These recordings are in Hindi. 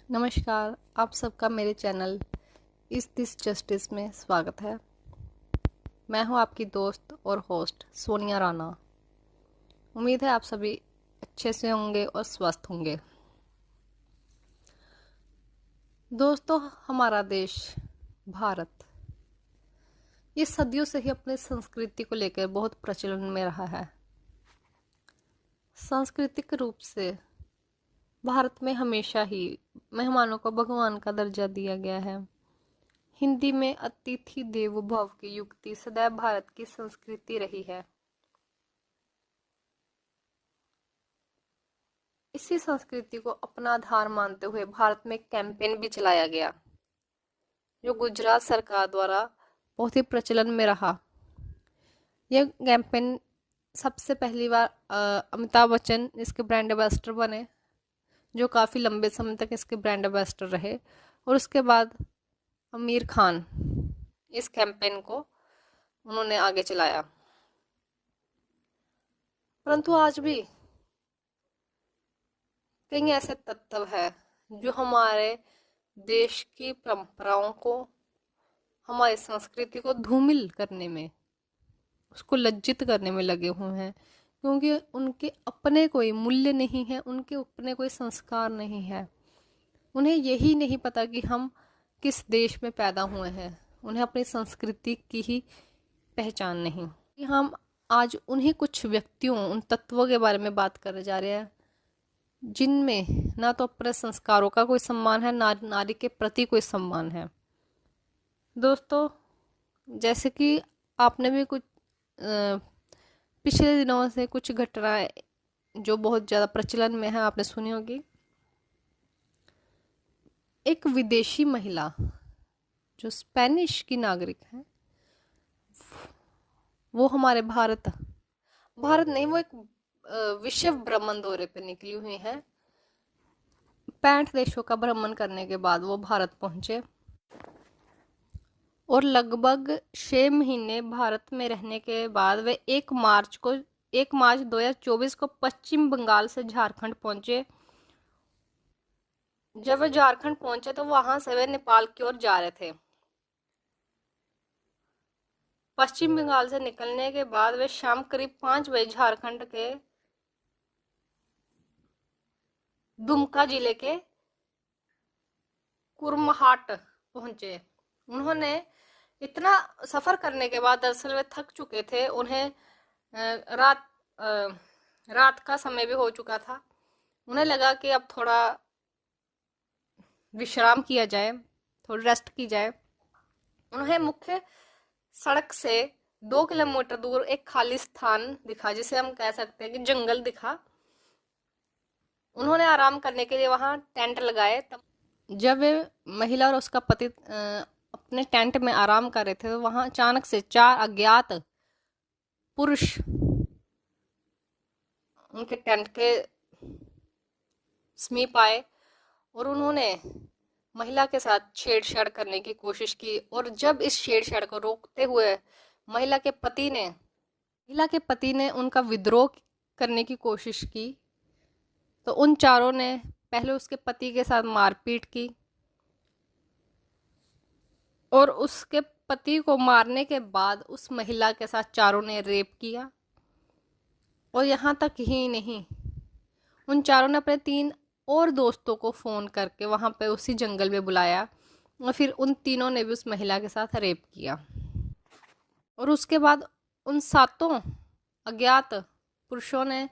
नमस्कार, आप सबका मेरे चैनल इस दिस जस्टिस में स्वागत है। मैं हूं आपकी दोस्त और होस्ट सोनिया राणा। उम्मीद है आप सभी अच्छे से होंगे और स्वस्थ होंगे। दोस्तों, हमारा देश भारत ये सदियों से ही अपनी संस्कृति को लेकर बहुत प्रचलन में रहा है। सांस्कृतिक रूप से भारत में हमेशा ही मेहमानों को भगवान का दर्जा दिया गया है। हिंदी में अतिथि देवो भव की युक्ति सदैव भारत की संस्कृति रही है। इसी संस्कृति को अपना आधार मानते हुए भारत में कैंपेन भी चलाया गया, जो गुजरात सरकार द्वारा बहुत ही प्रचलन में रहा। यह कैंपेन सबसे पहली बार अमिताभ बच्चन इसके ब्रांड एम्बेसडर बने, जो काफ़ी लंबे समय तक इसके ब्रांड एम्बेसडर रहे। और उसके बाद आमिर खान इस कैंपेन को उन्होंने आगे चलाया। परंतु आज भी कई ऐसे तत्व है जो हमारे देश की परंपराओं को, हमारी संस्कृति को धूमिल करने में, उसको लज्जित करने में लगे हुए हैं, क्योंकि उनके अपने कोई मूल्य नहीं है, उनके अपने कोई संस्कार नहीं है। उन्हें यही नहीं पता कि हम किस देश में पैदा हुए हैं। उन्हें अपनी संस्कृति की ही पहचान नहीं। हम आज उन्हीं कुछ व्यक्तियों, उन तत्वों के बारे में बात करने जा रहे हैं जिनमें ना तो अपने संस्कारों का कोई सम्मान है, ना नारी के प्रति कोई सम्मान है। दोस्तों, जैसे कि आपने भी कुछ पिछले दिनों से कुछ घटनाएं जो बहुत ज़्यादा प्रचलन में है, आपने सुनी होगी। एक विदेशी महिला जो स्पेनिश की नागरिक है, वो हमारे भारत नहीं, वो एक विश्व भ्रमण दौरे पर निकली हुई है। 65 देशों का भ्रमण करने के बाद वो भारत पहुंचे और लगभग 6 महीने भारत में रहने के बाद वे 1 मार्च 2024 को पश्चिम बंगाल से झारखंड पहुंचे। जब वे झारखंड पहुंचे तो वहां से वे नेपाल की ओर जा रहे थे। पश्चिम बंगाल से निकलने के बाद वे शाम करीब 5 बजे झारखंड के दुमका जिले के कुरमाहाट पहुंचे। उन्होंने इतना सफर करने के बाद दरअसल वे थक चुके थे। उन्हें रात का समय भी हो चुका था। उन्हें लगा कि अब थोड़ा विश्राम किया जाए, थोड़ी रेस्ट की जाए। उन्हें मुख्य सड़क से 2 किलोमीटर दूर एक खाली स्थान दिखा, जिसे हम कह सकते हैं कि जंगल दिखा। उन्होंने आराम करने के लिए वहां टेंट लगाए। जब वे महिला और उसका पति अपने टेंट में आराम कर रहे थे, तो वहां अचानक से 4 अज्ञात पुरुष उनके टेंट के समीप आए और उन्होंने महिला के साथ छेड़छाड़ करने की कोशिश की। और जब इस छेड़छाड़ को रोकते हुए महिला के पति ने उनका विद्रोह करने की कोशिश की, तो उन चारों ने पहले उसके पति के साथ मारपीट की और उसके पति को मारने के बाद उस महिला के साथ चारों ने रेप किया। और यहाँ तक ही नहीं, उन चारों ने अपने 3 और दोस्तों को फ़ोन करके वहाँ पे उसी जंगल में बुलाया और फिर उन तीनों ने भी उस महिला के साथ रेप किया। और उसके बाद उन 7 अज्ञात पुरुषों ने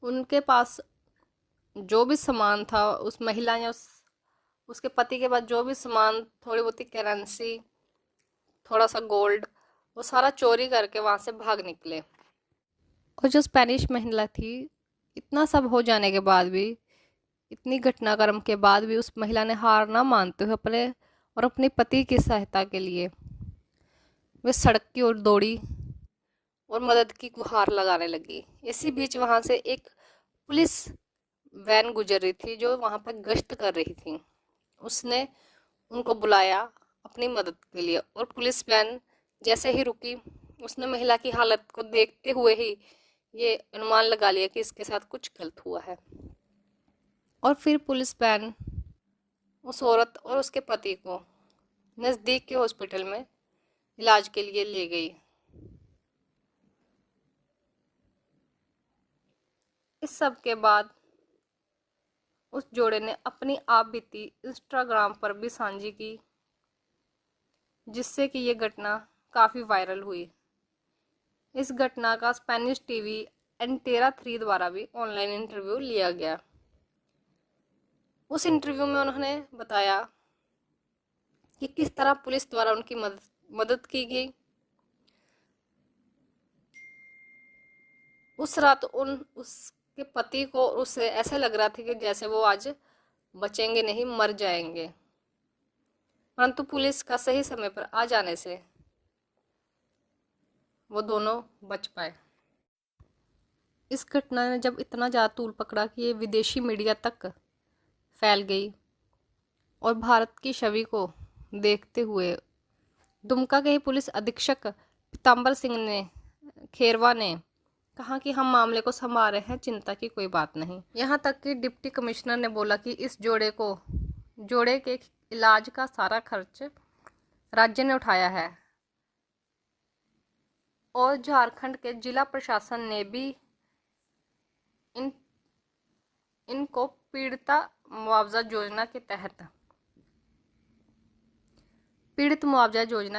उनके पास जो भी सामान था, उस महिला या उसके पति के पास जो भी सामान, थोड़ी बहुत करेंसी, थोड़ा सा गोल्ड, वो सारा चोरी करके वहाँ से भाग निकले। और जो स्पेनिश महिला थी, इतना सब हो जाने के बाद भी, इतनी घटनाक्रम के बाद भी, उस महिला ने हार ना मानते हुए अपने पति की सहायता के लिए वे सड़क की ओर दौड़ी और मदद की गुहार लगाने लगी। इसी बीच वहां से एक पुलिस वैन गुजर रही थी जो वहां पर गश्त कर रही थी। उसने उनको बुलाया अपनी मदद के लिए और पुलिस वैन जैसे ही रुकी, उसने महिला की हालत को देखते हुए ही ये अनुमान लगा लिया कि इसके साथ कुछ गलत हुआ है। और फिर पुलिस वैन उस औरत और उसके पति को नज़दीक के हॉस्पिटल में इलाज के लिए ले गई। इस सब के बाद उस जोड़े ने अपनी आप बीती इंस्टाग्राम पर भी साझी की, जिससे कि ये घटना काफ़ी वायरल हुई। इस घटना का स्पेनिश टीवी एंटेरा 3 द्वारा भी ऑनलाइन इंटरव्यू लिया गया। उस इंटरव्यू में उन्होंने बताया कि किस तरह पुलिस द्वारा उनकी मदद की गई। उस रात उसके पति को उसे ऐसे लग रहा था कि जैसे वो आज बचेंगे नहीं, मर जाएंगे, परंतु पुलिस का सही समय पर आ जाने से वो दोनों बच पाए। इस घटना ने जब इतना ज़्यादा तूल पकड़ा कि ये विदेशी मीडिया तक फैल गई और भारत की छवि को देखते हुए दुमका के ही पुलिस अधीक्षक पीताम्बर सिंह ने खेरवा ने कहा कि हम मामले को संभाल रहे हैं, चिंता की कोई बात नहीं। यहाँ तक कि डिप्टी कमिश्नर ने बोला कि इस जोड़े के इलाज का सारा खर्च राज्य ने उठाया है और झारखंड के जिला प्रशासन ने भी इनको पीड़ित मुआवजा योजना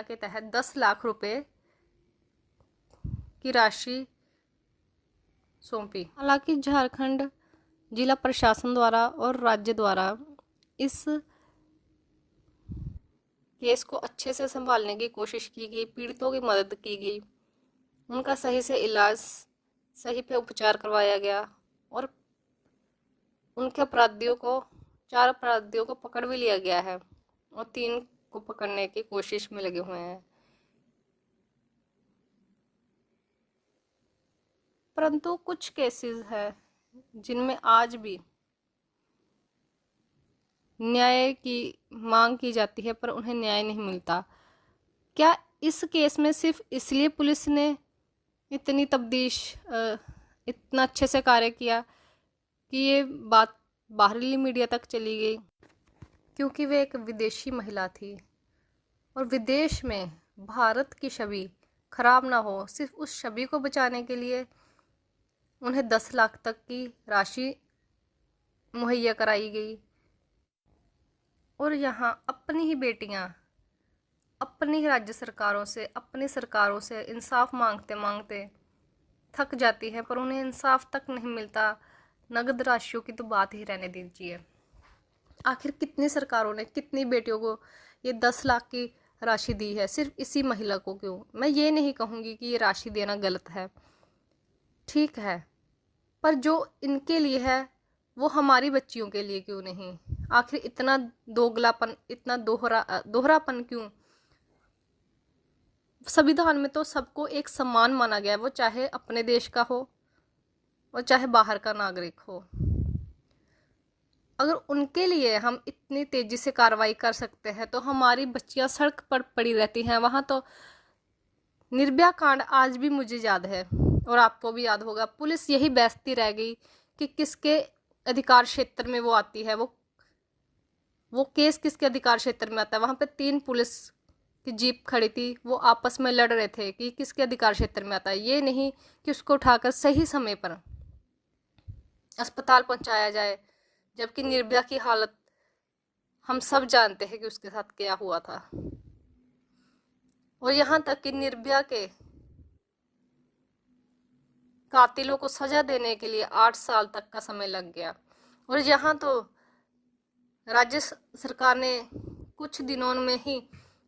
के तहत 10 लाख रुपए की राशि सौंपी। हालांकि झारखंड जिला प्रशासन द्वारा और राज्य द्वारा इस केस को अच्छे से संभालने की कोशिश की गई, पीड़ितों की मदद की गई, उनका सही से इलाज, सही पे उपचार करवाया गया और उनके 4 अपराधियों को पकड़ भी लिया गया है और 3 को पकड़ने की कोशिश में लगे हुए हैं। परंतु कुछ केसेस हैं जिनमें आज भी न्याय की मांग की जाती है पर उन्हें न्याय नहीं मिलता। क्या इस केस में सिर्फ इसलिए पुलिस ने इतनी इतना अच्छे से कार्य किया कि ये बात बाहरी मीडिया तक चली गई? क्योंकि वे एक विदेशी महिला थी और विदेश में भारत की छवि खराब ना हो, सिर्फ उस छवि को बचाने के लिए उन्हें 10 लाख तक की राशि मुहैया कराई गई। और यहाँ अपनी ही बेटियाँ अपनी ही राज्य सरकारों से, अपनी सरकारों से इंसाफ मांगते मांगते थक जाती हैं, पर उन्हें इंसाफ तक नहीं मिलता। नगद राशियों की तो बात ही रहने दीजिए। आखिर कितनी सरकारों ने कितनी बेटियों को ये 10 लाख की राशि दी है, सिर्फ इसी महिला को क्यों? मैं ये नहीं कहूँगी कि ये राशि देना गलत है, ठीक है, पर जो इनके लिए है वो हमारी बच्चियों के लिए क्यों नहीं? आखिर इतना दोगलापन, इतना दोहरापन क्यों? संविधान में तो सबको एक समान माना गया है, वो चाहे अपने देश का हो और चाहे बाहर का नागरिक हो। अगर उनके लिए हम इतनी तेजी से कार्रवाई कर सकते हैं तो हमारी बच्चियां सड़क पर पड़ी रहती हैं। वहाँ तो निर्भया कांड आज भी मुझे याद है और आपको भी याद होगा। पुलिस यही बहसती रह गई कि किसके अधिकार क्षेत्र में वो आती है, वो केस किसके अधिकार क्षेत्र में आता है। वहाँ पे 3 पुलिस की जीप खड़ी थी, वो आपस में लड़ रहे थे कि किसके अधिकार क्षेत्र में आता है। ये नहीं कि उसको उठाकर सही समय पर अस्पताल पहुंचाया जाए, जबकि निर्भया की हालत हम सब जानते हैं कि उसके साथ क्या हुआ था। और यहाँ तक कि निर्भया के कातिलों को सजा देने के लिए 8 साल तक का समय लग गया। और यहाँ तो राज्य सरकार ने कुछ दिनों में ही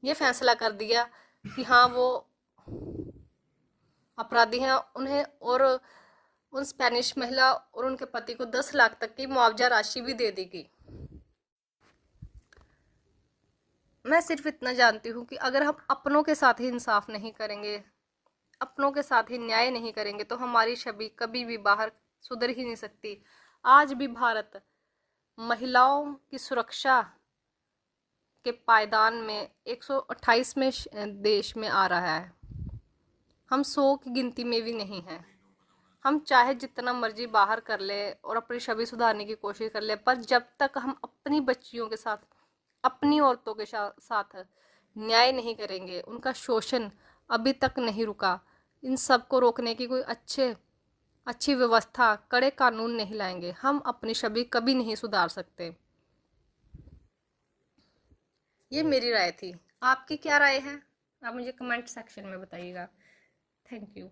ये फैसला कर दिया कि हाँ, वो अपराधी हैं, उन्हें और उन स्पेनिश महिला और उनके पति को 10 लाख तक की मुआवजा राशि भी दे दी गई। मैं सिर्फ इतना जानती हूँ कि अगर हम अपनों के साथ ही इंसाफ नहीं करेंगे, अपनों के साथ ही न्याय नहीं करेंगे, तो हमारी छवि कभी भी बाहर सुधर ही नहीं सकती। आज भी भारत महिलाओं की सुरक्षा के पायदान में 128वें देश में आ रहा है। हम 100 की गिनती में भी नहीं हैं। हम चाहे जितना मर्जी बाहर कर ले और अपनी छवि सुधारने की कोशिश कर ले, पर जब तक हम अपनी बच्चियों के साथ अपनी औरतों के साथ न्याय नहीं करेंगे, उनका शोषण अभी तक नहीं रुका, इन सब को रोकने की कोई अच्छी व्यवस्था, कड़े कानून नहीं लाएंगे, हम अपनी छवि कभी नहीं सुधार सकते। ये मेरी राय थी। आपकी क्या राय है? आप मुझे कमेंट सेक्शन में बताइएगा। Thank you.